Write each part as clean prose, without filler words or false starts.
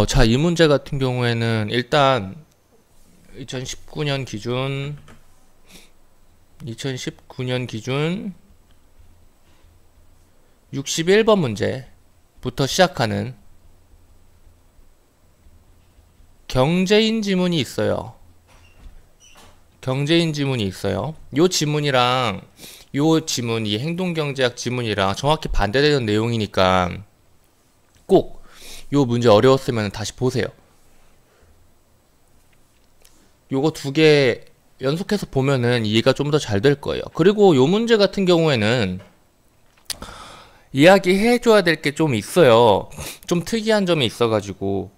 자, 이 문제 같은 경우에는 일단 2019년 기준 2019년 기준 61번 문제부터 시작하는 경제인 지문이 있어요. 경제인 지문이 있어요. 요 지문이랑 요 지문, 이 행동경제학 지문이랑 정확히 반대되는 내용이니까 꼭 요 문제 어려웠으면 다시 보세요. 요거 두 개 연속해서 보면은 이해가 좀 더 잘 될 거예요. 그리고 요 문제 같은 경우에는 이야기해줘야 될 게 좀 있어요. 좀 특이한 점이 있어가지고.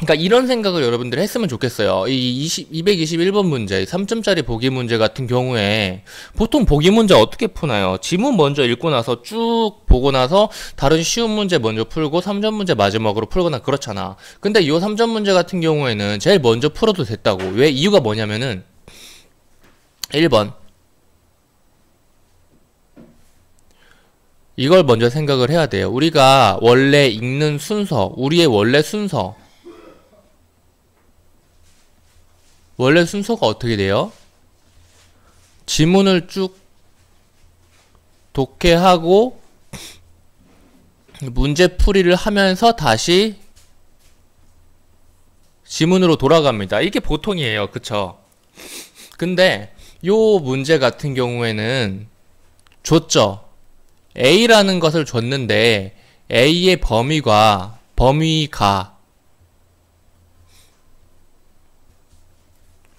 그러니까 이런 생각을 여러분들 했으면 좋겠어요. 이 221번 문제, 3점짜리 보기 문제 같은 경우에 보통 보기 문제 어떻게 푸나요? 지문 먼저 읽고 나서 쭉 보고 나서 다른 쉬운 문제 먼저 풀고 3점 문제 마지막으로 풀거나 그렇잖아. 근데 이 3점 문제 같은 경우에는 제일 먼저 풀어도 됐다고. 왜? 이유가 뭐냐면은 1번 이걸 먼저 생각을 해야 돼요. 우리가 원래 읽는 순서, 우리의 원래 순서가 어떻게 돼요? 지문을 쭉 독해하고 문제풀이를 하면서 다시 지문으로 돌아갑니다. 이게 보통이에요. 그쵸? 근데 요 문제 같은 경우에는 줬죠. A라는 것을 줬는데 A의 범위가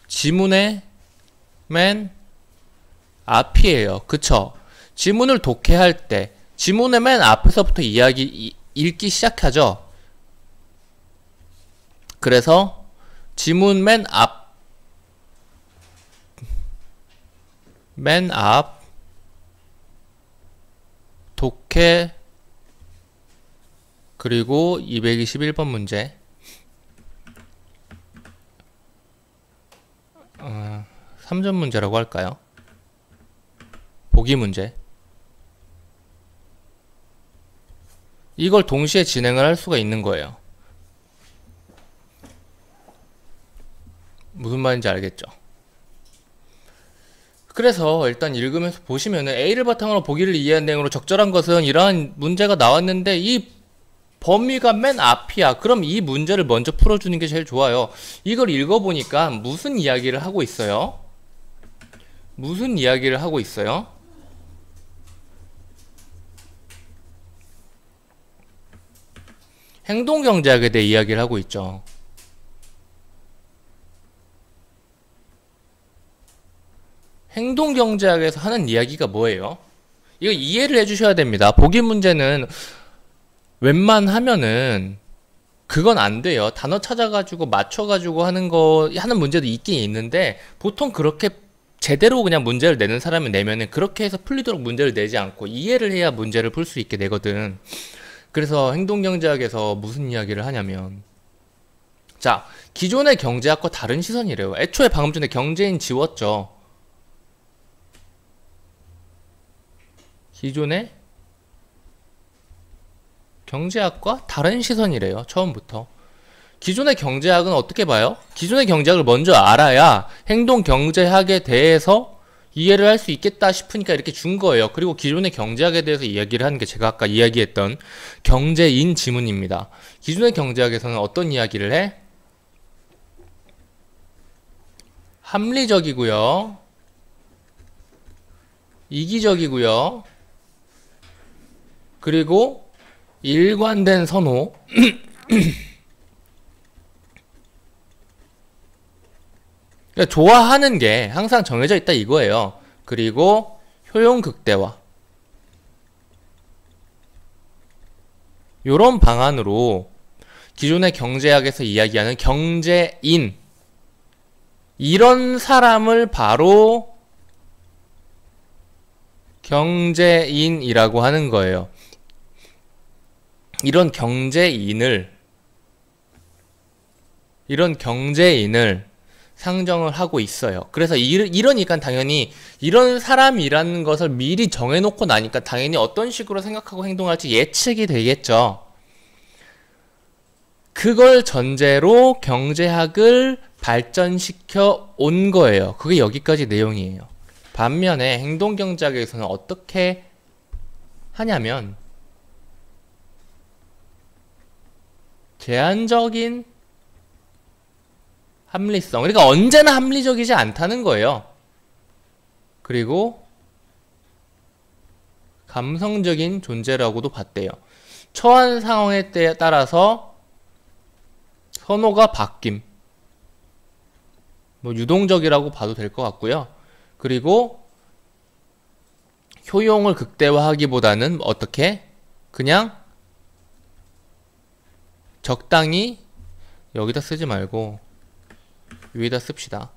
지문의 맨 앞이에요. 그쵸? 지문을 독해할 때 지문의 맨 앞에서부터 읽기 시작하죠. 그래서 지문 맨 앞 독해 그리고 221번 문제 3점 문제라고 할까요? 보기 문제. 이걸 동시에 진행을 할 수가 있는 거예요. 무슨 말인지 알겠죠? 그래서 일단 읽으면서 보시면은 A를 바탕으로 보기를 이해한 내용으로 적절한 것은 이러한 문제가 나왔는데 이 범위가 맨 앞이야. 그럼 이 문제를 먼저 풀어주는 게 제일 좋아요. 이걸 읽어보니까 무슨 이야기를 하고 있어요? 무슨 이야기를 하고 있어요? 행동경제학에 대해 이야기를 하고 있죠. 행동경제학에서 하는 이야기가 뭐예요? 이거 이해를 해주셔야 됩니다. 보기 문제는 웬만하면은 그건 안 돼요. 단어 찾아가지고 맞춰가지고 하는 문제도 있긴 있는데 보통 그렇게 제대로 그냥 문제를 내는 사람이 내면은 그렇게 해서 풀리도록 문제를 내지 않고 이해를 해야 문제를 풀 수 있게 되거든. 그래서 행동경제학에서 무슨 이야기를 하냐면 자, 기존의 경제학과 다른 시선이래요. 애초에 방금 전에 경제인 지웠죠. 기존의 경제학과 다른 시선이래요. 처음부터. 기존의 경제학은 어떻게 봐요? 기존의 경제학을 먼저 알아야 행동경제학에 대해서 이해를 할 수 있겠다 싶으니까 이렇게 준 거예요. 그리고 기존의 경제학에 대해서 이야기를 하는 게 제가 아까 이야기했던 경제인 지문입니다. 기존의 경제학에서는 어떤 이야기를 해? 합리적이고요. 이기적이고요. 그리고 일관된 선호. 그러니까 좋아하는 게 항상 정해져 있다 이거예요. 그리고 효용 극대화. 요런 방안으로 기존의 경제학에서 이야기하는 경제인 이런 사람을 바로 경제인이라고 하는 거예요. 이런 경제인을 상정을 하고 있어요. 그래서 이러니까 당연히 이런 사람이라는 것을 미리 정해놓고 나니까 당연히 어떤 식으로 생각하고 행동할지 예측이 되겠죠. 그걸 전제로 경제학을 발전시켜 온 거예요. 그게 여기까지 내용이에요. 반면에 행동경제학에서는 어떻게 하냐면 제한적인 합리성, 그러니까 언제나 합리적이지 않다는 거예요. 그리고 감성적인 존재라고도 봤대요. 처한 상황에 따라서 선호가 바뀜. 뭐 유동적이라고 봐도 될 것 같고요. 그리고 효용을 극대화하기보다는 어떻게? 그냥 적당히 여기다 쓰지 말고 위에다 씁시다.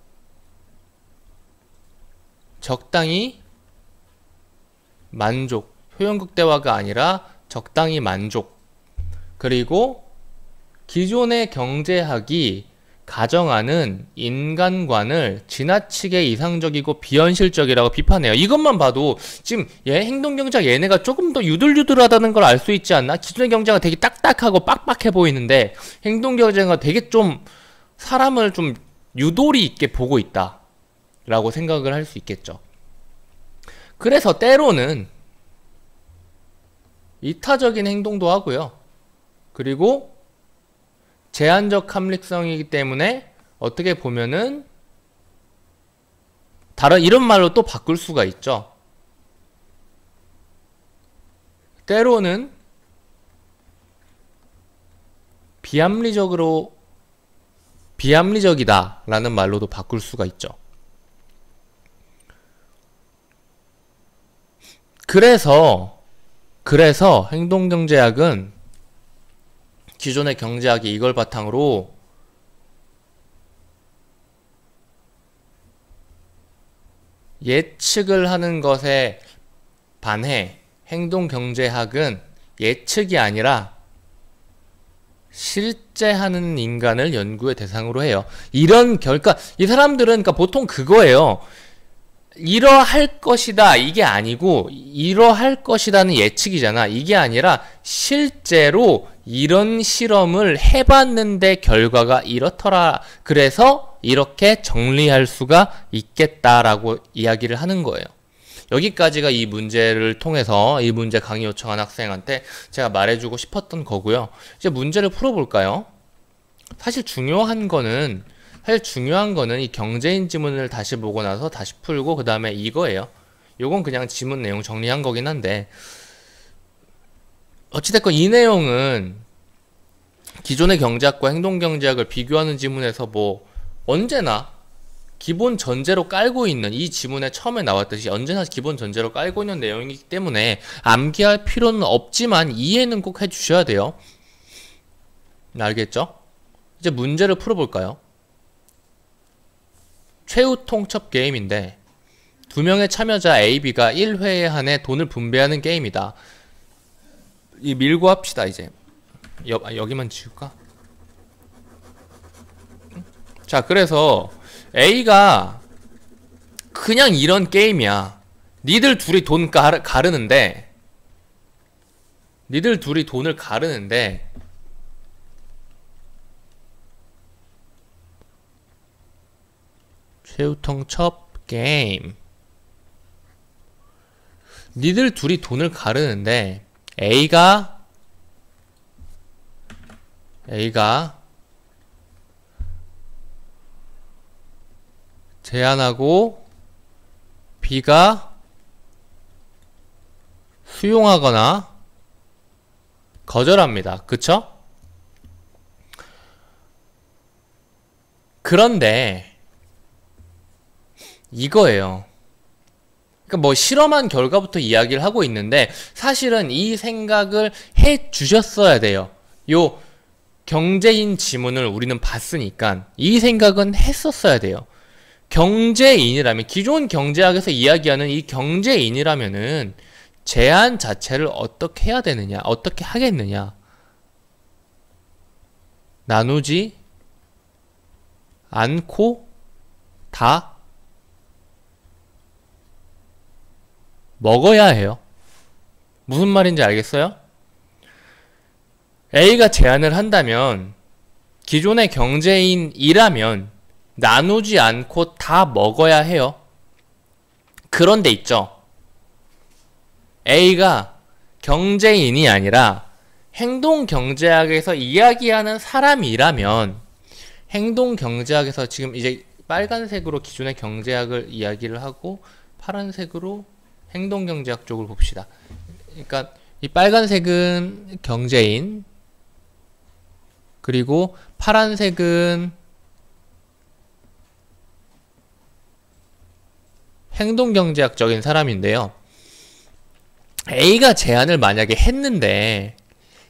적당히 만족. 효용 극대화가 아니라 적당히 만족. 그리고 기존의 경제학이 가정하는 인간관을 지나치게 이상적이고 비현실적이라고 비판해요. 이것만 봐도 지금 행동경제학 얘네가 조금 더 유들유들하다는 걸 알 수 있지 않나? 기존의 경제가 되게 딱딱하고 빡빡해 보이는데 행동경제가 되게 좀 사람을 좀 유도리 있게 보고 있다 라고 생각을 할 수 있겠죠. 그래서 때로는 이타적인 행동도 하고요. 그리고 제한적 합리성이기 때문에 어떻게 보면은 다른 이런 말로 또 바꿀 수가 있죠. 때로는 비합리적이다 라는 말로도 바꿀 수가 있죠. 그래서 행동경제학은 기존의 경제학이 이걸 바탕으로 예측을 하는 것에 반해 행동경제학은 예측이 아니라 실제 하는 인간을 연구의 대상으로 해요. 그러니까 이 사람들은 그러니까 보통 그거예요. 이러할 것이다 이게 아니고 이러할 것이다는 예측이잖아. 이게 아니라 실제로 이런 실험을 해봤는데 결과가 이렇더라. 그래서 이렇게 정리할 수가 있겠다라고 이야기를 하는 거예요. 여기까지가 이 문제를 통해서 이 문제 강의 요청한 학생한테 제가 말해주고 싶었던 거고요. 이제 문제를 풀어볼까요? 사실 중요한 거는 이 경제인 지문을 다시 보고 나서 다시 풀고 그 다음에 이거예요. 요건 그냥 지문 내용 정리한 거긴 한데 어찌됐건 이 내용은 기존의 경제학과 행동경제학을 비교하는 지문에서 뭐 언제나 기본 전제로 깔고 있는 이 지문에 처음에 나왔듯이 언제나 기본 전제로 깔고 있는 내용이기 때문에 암기할 필요는 없지만 이해는 꼭 해주셔야 돼요. 알겠죠? 이제 문제를 풀어볼까요? 최후 통첩 게임인데 두 명의 참여자 A, B가 1회에 한해 돈을 분배하는 게임이다. 이 밀고 합시다. 이제 여기만 지울까? 자, 그래서 A가 그냥 이런 게임이야. 니들 둘이 돈을 가르는데 최후통첩 게임. 니들 둘이 돈을 가르는데 A가 제안하고 B가 수용하거나 거절합니다. 그쵸? 그런데 이거예요. 그러니까 뭐 실험한 결과부터 이야기를 하고 있는데 사실은 이 생각을 해 주셨어야 돼요. 요 경제인 지문을 우리는 봤으니까 이 생각은 했었어야 돼요. 경제인이라면 기존 경제학에서 이야기하는 이 경제인이라면은 제안 자체를 어떻게 해야 되느냐, 어떻게 하겠느냐. 나누지 않고 다 먹어야 해요. 무슨 말인지 알겠어요? A가 제안을 한다면 기존의 경제인이라면 나누지 않고 다 먹어야 해요. 그런데 있죠. A가 경제인이 아니라 행동경제학에서 이야기하는 사람이라면 행동경제학에서 지금 이제 빨간색으로 기존의 경제학을 이야기를 하고 파란색으로 행동경제학 쪽을 봅시다. 그러니까 이 빨간색은 경제인, 그리고 파란색은 행동경제학적인 사람인데요. A가 제안을 만약에 했는데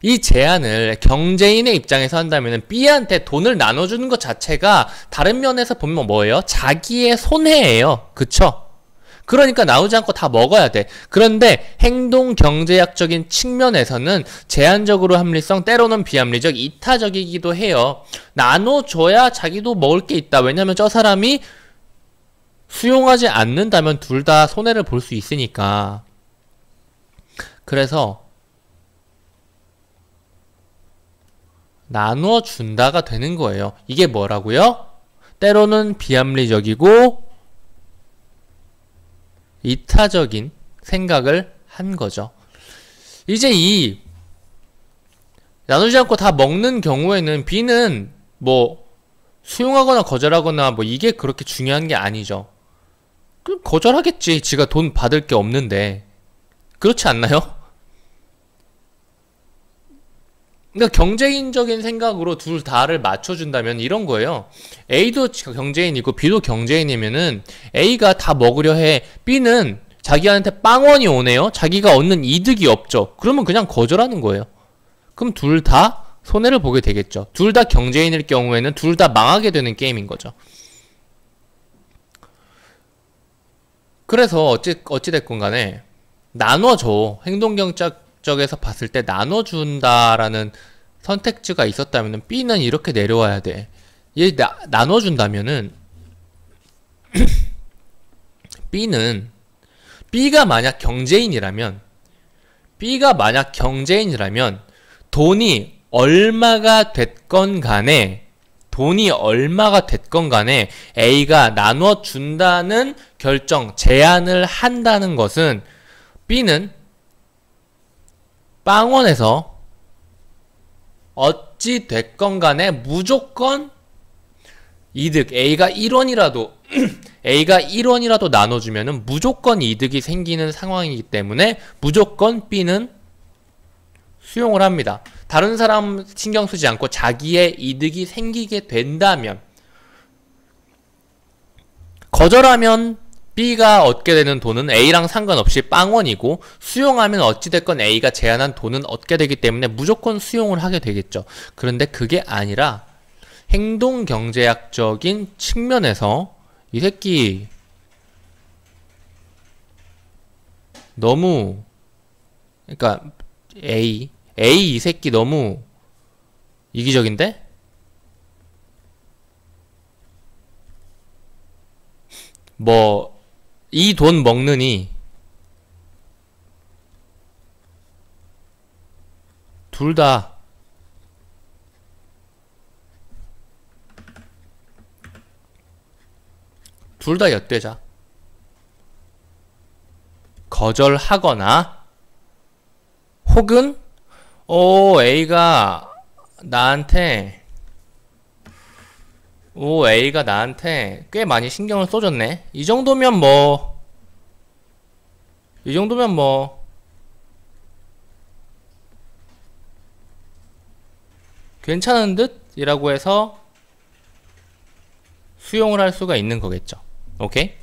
이 제안을 경제인의 입장에서 한다면 B한테 돈을 나눠주는 것 자체가 다른 면에서 보면 뭐예요? 자기의 손해예요. 그쵸? 그러니까 나오지 않고 다 먹어야 돼. 그런데 행동경제학적인 측면에서는 제한적으로 합리성, 때로는 비합리적, 이타적이기도 해요. 나눠줘야 자기도 먹을 게 있다. 왜냐면 저 사람이 수용하지 않는다면 둘 다 손해를 볼 수 있으니까. 그래서 나누어 준다가 되는 거예요. 이게 뭐라고요? 때로는 비합리적이고 이타적인 생각을 한 거죠. 이제 이 나누지 않고 다 먹는 경우에는 B는 뭐 수용하거나 거절하거나 뭐 이게 그렇게 중요한 게 아니죠. 거절하겠지. 지가 돈 받을 게 없는데. 그렇지 않나요? 그러니까 경제인적인 생각으로 둘 다를 맞춰준다면 이런 거예요. A도 경제인이고 B도 경제인이면은 A가 다 먹으려 해. B는 자기한테 빵원이 오네요. 자기가 얻는 이득이 없죠. 그러면 그냥 거절하는 거예요. 그럼 둘 다 손해를 보게 되겠죠. 둘 다 경제인일 경우에는 둘 다 망하게 되는 게임인 거죠. 그래서 어찌됐건 간에 나눠줘. 행동경제적에서 봤을 때 나눠준다라는 선택지가 있었다면 B는 이렇게 내려와야 돼. 얘 나눠준다면은 B가 만약 경제인이라면 돈이 얼마가 됐건 간에 A가 나눠준다는 결정, 제안을 한다는 것은 B는 빵원에서 어찌 됐건 간에 무조건 이득, A가 1원이라도 나눠주면은 무조건 이득이 생기는 상황이기 때문에 무조건 B는 수용을 합니다. 다른 사람 신경 쓰지 않고 자기의 이득이 생기게 된다면, 거절하면 B가 얻게 되는 돈은 A랑 상관없이 빵원이고, 수용하면 어찌됐건 A가 제안한 돈은 얻게 되기 때문에 무조건 수용을 하게 되겠죠. 그런데 그게 아니라 행동경제학적인 측면에서 이 새끼 너무, 그러니까 A 이 새끼 너무 이기적인데? 뭐 이 돈 먹느니 둘 다 엿되자. 거절하거나 혹은 A가 나한테 꽤 많이 신경을 써줬네. 이 정도면 괜찮은 듯? 이라고 해서 수용을 할 수가 있는 거겠죠. 오케이?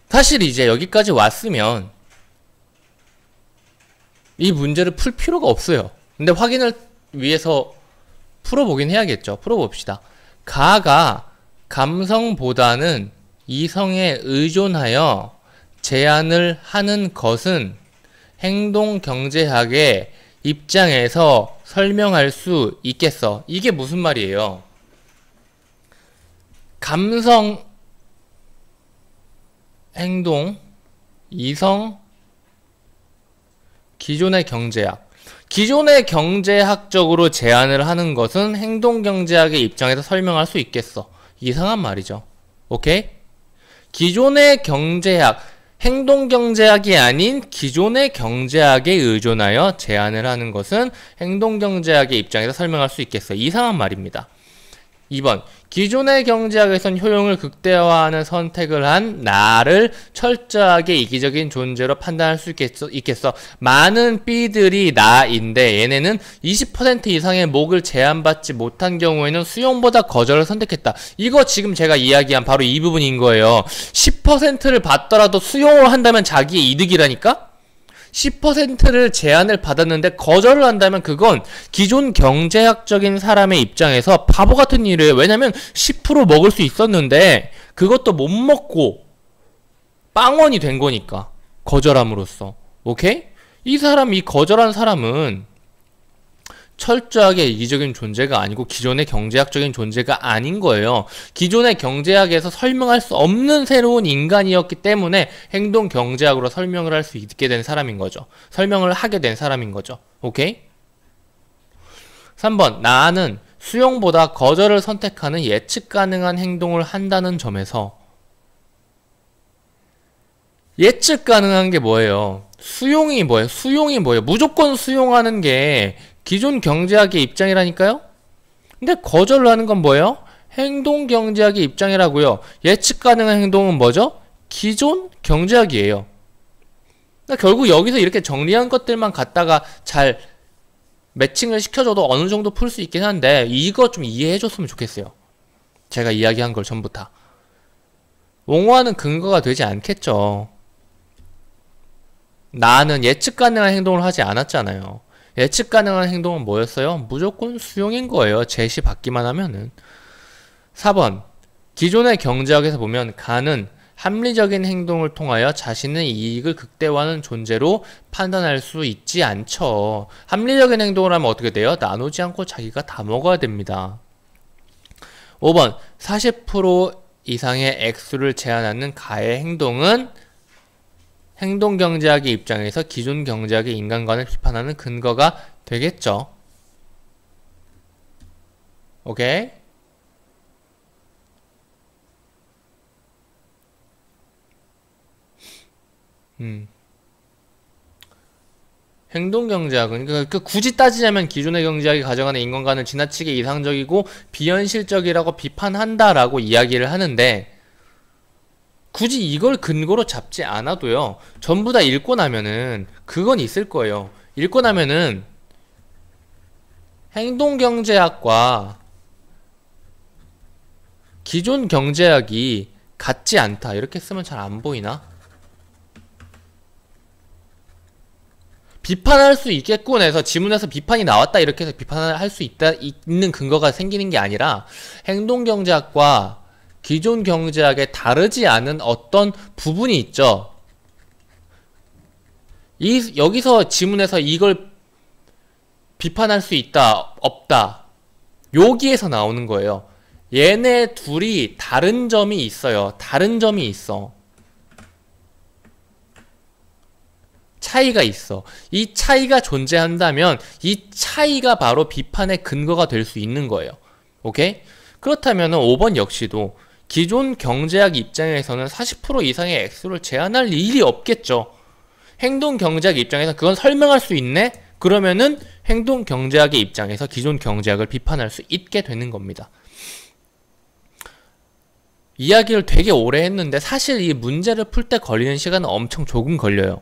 사실 이제 여기까지 왔으면 이 문제를 풀 필요가 없어요. 근데 확인을 위해서 풀어보긴 해야겠죠. 풀어봅시다. 가가 감성보다는 이성에 의존하여 제안을 하는 것은 행동경제학의 입장에서 설명할 수 있겠어. 이게 무슨 말이에요? 감성, 행동, 이성, 기존의 경제학. 기존의 경제학적으로 제안을 하는 것은 행동경제학의 입장에서 설명할 수 있겠어. 이상한 말이죠. 오케이? 기존의 경제학, 행동경제학이 아닌 기존의 경제학에 의존하여 제안을 하는 것은 행동경제학의 입장에서 설명할 수 있겠어. 이상한 말입니다. 2번. 기존의 경제학에선 효용을 극대화하는 선택을 한 나를 철저하게 이기적인 존재로 판단할 수 있겠어. 많은 B들이 나인데 얘네는 20% 이상의 목을 제한받지 못한 경우에는 수용보다 거절을 선택했다. 이거 지금 제가 이야기한 바로 이 부분인 거예요. 10%를 받더라도 수용을 한다면 자기의 이득이라니까? 10%를 제한을 받았는데 거절을 한다면 그건 기존 경제학적인 사람의 입장에서 바보 같은 일이에요. 왜냐면 10% 먹을 수 있었는데 그것도 못 먹고 빵원이 된 거니까. 거절함으로써. 오케이? 이 거절한 사람은 철저하게 이기적인 존재가 아니고 기존의 경제학적인 존재가 아닌 거예요. 기존의 경제학에서 설명할 수 없는 새로운 인간이었기 때문에 행동 경제학으로 설명을 할 수 있게 된 사람인 거죠. 설명을 하게 된 사람인 거죠. 오케이? 3번. 나는 수용보다 거절을 선택하는 예측 가능한 행동을 한다는 점에서 예측 가능한 게 뭐예요? 수용이 뭐예요? 수용이 뭐예요? 무조건 수용하는 게 기존 경제학의 입장이라니까요? 근데 거절을 하는 건 뭐예요? 행동 경제학의 입장이라고요. 예측 가능한 행동은 뭐죠? 기존 경제학이에요. 그러니까 결국 여기서 이렇게 정리한 것들만 갖다가 잘 매칭을 시켜줘도 어느 정도 풀 수 있긴 한데 이거 좀 이해해줬으면 좋겠어요. 제가 이야기한 걸 전부 다. 옹호하는 근거가 되지 않겠죠. 나는 예측 가능한 행동을 하지 않았잖아요. 예측 가능한 행동은 뭐였어요? 무조건 수용인 거예요. 제시 받기만 하면은. 4번. 기존의 경제학에서 보면 간은 합리적인 행동을 통하여 자신의 이익을 극대화하는 존재로 판단할 수 있지 않죠. 합리적인 행동을 하면 어떻게 돼요? 나누지 않고 자기가 다 먹어야 됩니다. 5번. 40% 이상의 액수를 제한하는 가의 행동은 행동경제학의 입장에서 기존 경제학의 인간관을 비판하는 근거가 되겠죠. 오케이? 행동경제학은 그러니까 굳이 따지자면 기존의 경제학이 가정하는 인간관은 지나치게 이상적이고 비현실적이라고 비판한다라고 이야기를 하는데 굳이 이걸 근거로 잡지 않아도요. 전부 다 읽고 나면은 그건 있을 거예요. 읽고 나면은 행동경제학과 기존 경제학이 같지 않다. 이렇게 쓰면 잘 안 보이나? 비판할 수 있겠군 해서 지문에서 비판이 나왔다 이렇게 해서 비판을 할 수 있는 근거가 생기는 게 아니라 행동경제학과 기존 경제학에 다르지 않은 어떤 부분이 있죠. 여기서 지문에서 이걸 비판할 수 있다, 없다. 여기에서 나오는 거예요. 얘네 둘이 다른 점이 있어요. 다른 점이 있어. 차이가 있어. 이 차이가 존재한다면 이 차이가 바로 비판의 근거가 될 수 있는 거예요. 오케이? 그렇다면 5번 역시도 기존 경제학 입장에서는 40% 이상의 액수를 제한할 일이 없겠죠. 행동 경제학 입장에서 그건 설명할 수 있네? 그러면은 행동 경제학의 입장에서 기존 경제학을 비판할 수 있게 되는 겁니다. 이야기를 되게 오래 했는데 사실 이 문제를 풀 때 걸리는 시간은 엄청 조금 걸려요.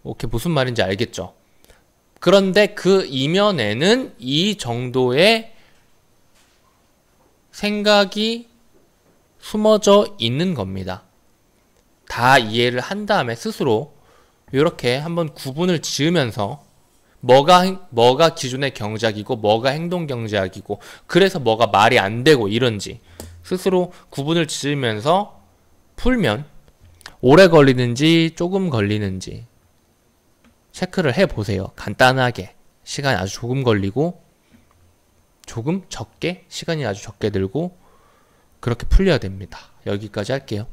오케이, 무슨 말인지 알겠죠? 그런데 그 이면에는 이 정도의 생각이 숨어져 있는 겁니다. 다 이해를 한 다음에 스스로 이렇게 한번 구분을 지으면서 뭐가 기존의 경제학이고 뭐가 행동 경제학이고 그래서 뭐가 말이 안 되고 이런지 스스로 구분을 지으면서 풀면 오래 걸리는지 조금 걸리는지 체크를 해보세요. 간단하게 시간이 아주 조금 걸리고 조금 적게 시간이 아주 적게 들고 그렇게 풀려야 됩니다. 여기까지 할게요.